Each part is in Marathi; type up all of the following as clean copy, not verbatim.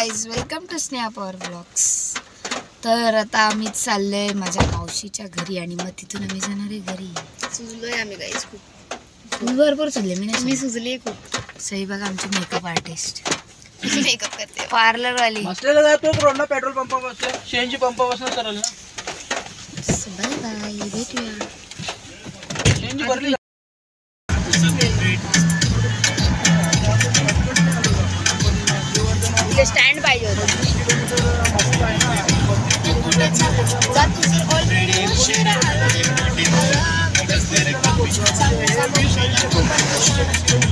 Guys, welcome to Sneha power blogs. तर आता आम्ही चाललोय माझ्या मावशीच्या घरी आणि मग तिथून आम्ही जाणार आहे घरी। सुजलोय आम्ही गाईज खूप। तुम्ही भरपूर चालले, मी सुजली खूप। सही बघा आमची मेकअप आर्टिस्ट मेकअप करते, पार्लर वाली बसलेला जातो रोडला पेट्रोल पंपापासून सीएनजी पंपापासून सरळ ना। बाय बाय, भेटूया। सीएनजी भरली स्टँड पाहिजे होतं।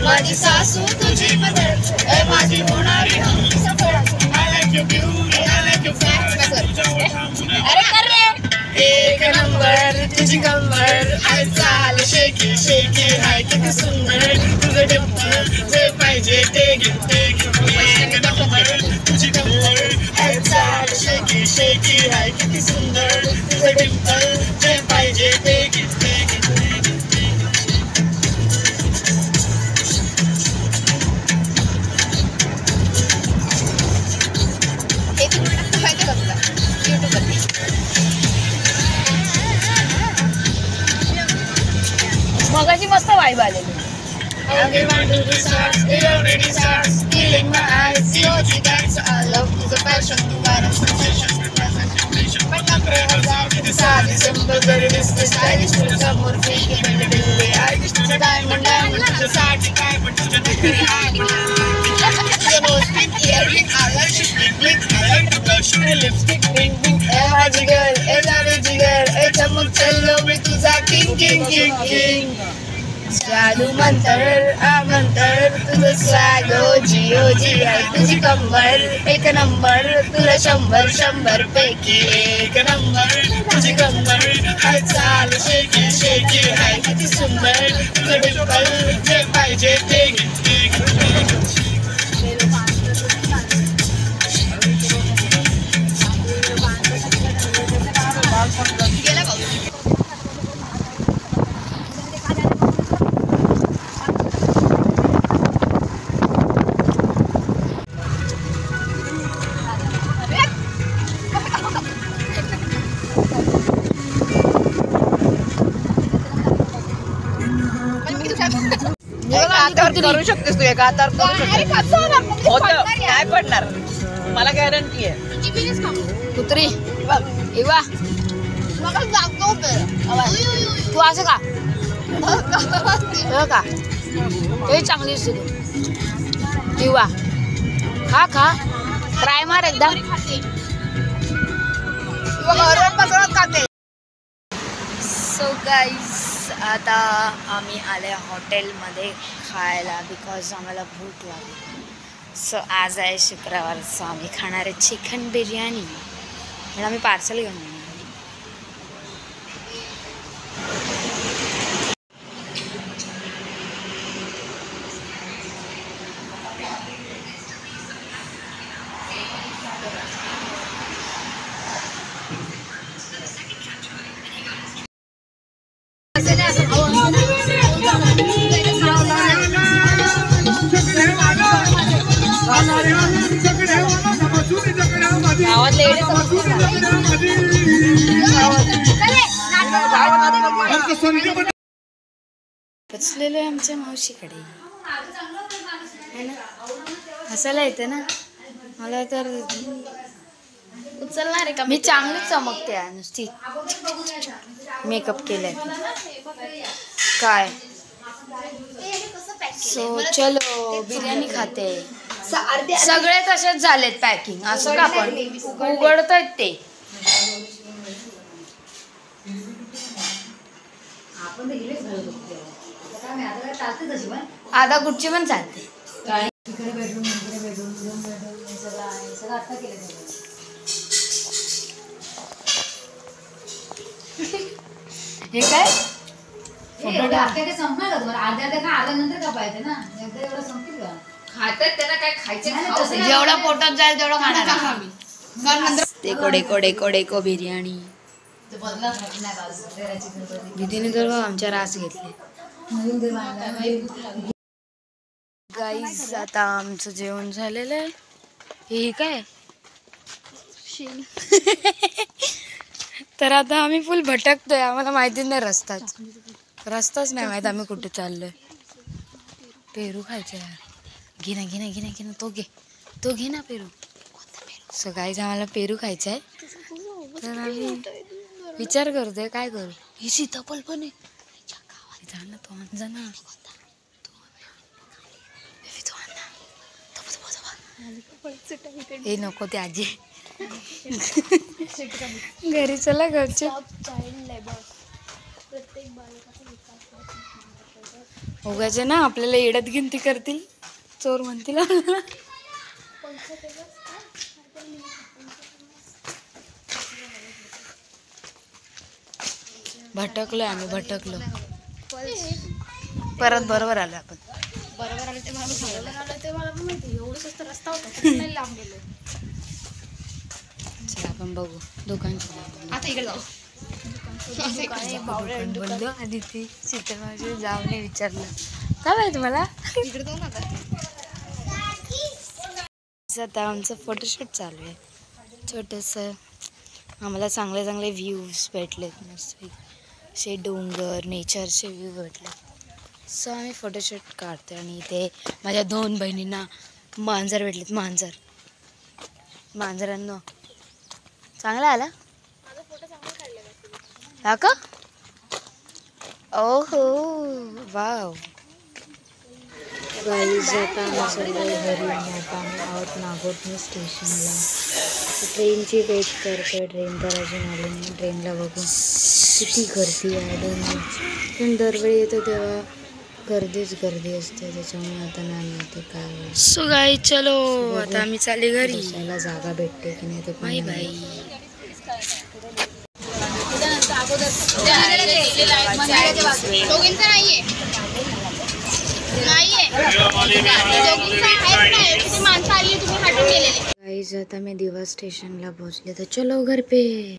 माझी सासू तुझी मदर माझी होणारी अरे कर रे। एक नंबर तुझी कंबर चाल शेकी शेकी हाय किती सुंदर तुझं डिंपल जे पाहिजे ते घे एक नंबर तुझी कंबर चाल शेकी शेकी हाय किती सुंदर तुझं डिंपल जे पाहिजे ते घे मगाशी मस्त वाईब आलेली। जादू मंतर आमंतर तुझं स्वागो जिओ जी आहे तुझी कंबर एक नंबर तुला 100 पैकी एक नंबर तुझी कंबर चाल शेकी शेकी आहे किती सुंदर तुझं डिंपल जे पाहिजे ते घे करू शकतेस तू एका हातावर करू शकतेस होतं काय पडणार मला गॅरंटी आहे। कुत्री इवा तू असं का का हे चांगली दिसते तू इवा खा खा ट्राय मार एकदा। सो गाईज आता आम्ही आले हॉटेलमध्ये खायला बिकॉज आम्हाला भूक लागली। सो आज आहे शुक्रवार, सो आम्ही खाणार आहे चिकन बिर्याणी पण आम्ही पार्सल घेऊन येणार। पोचलेलो आहे आमच्या मावशीकडे। हसायला येते ना मला तर उचलणार आहे का मी चांगलीच चमकते आहे नुसती मेकअप केलाय काय। सो चलो बिर्याणी खाते। सगळे तसेच झालेत पॅकिंग असं का पण उघडतायत ते आता गुच्ची पण चालते। हे काय संपणार का अर्ध्या आल्यानंतर का पाहिजे ना एकदा एवढं संपतील का खातात त्यांना काय खायचं जेवढा पोटात जाईल तेवढं खाणार देखो डेको डेको डेको बिर्याणी। दीदीने तर आमच्या रास घेतले। गाईज आता आमचं जेवण झालेलं आहे हे काय तर आता आम्ही फुल भटकतोय, आम्हाला माहिती नाही रस्ताच नाही माहित आम्ही कुठे चाललोय. पेरू खायचा यार. घे ना तो घे ना पेरू. सो गाईज आम्हाला पेरू खायचा आहे, तर आम्ही विचार करतोय काय करू. ही सीताफळ पण आहे. जा ना तो आण जा ना. हे नको ते आजी घरी चला घरचे. उगाचे ना आपल्याला येड्यात गिनती करतील, चोर म्हणतील आपल्याला. भटकलो आम्ही परत बरोबर आलो आपण. बरोबर आलं ते मला पण माहिती. एवढं स्वस्त रस्ता होता, खूप नाही लांब गेलो. चला आपण बघू दुकान. आता इकडे जाऊ. बोललो आणि ती सीताफळाची जाऊन विचारलं काय माहिती मला. इकडे जाऊ ना आता आमचं फोटोशूट चालू आहे छोटंसं. आम्हाला चांगले चांगले व्ह्यूज भेटलेत, मस्त असे डोंगर नेचरचे व्ह्यू भेटले. सो आम्ही फोटोशूट काढतो. आणि इथे माझ्या 2 बहिणींना मांजर भेटलेत. मांजरांना चांगला आला हा का. ओहो वाव. गाईज आता आम्ही सगळे घरी आता आम्ही आहोत नागोठणे स्टेशनला. ट्रेनची वेट करतोय. ट्रेन तर अजून आली नाही. ट्रेनला बघून किती गर्दी आहे पण दरवेळी येतो तेव्हा गर्दी असते, त्याच्यामुळे आता नाही माहिती काय. सो गाई चलो आता आम्ही चालले घरी. बसायला जागा भेटते की नाही ते बाई दोघींचं नाहीये माणसं आली तुम्ही हटून गेलेले. गाईज आता मी दिवा स्टेशनला पोहोचले, तर चलो घर पे.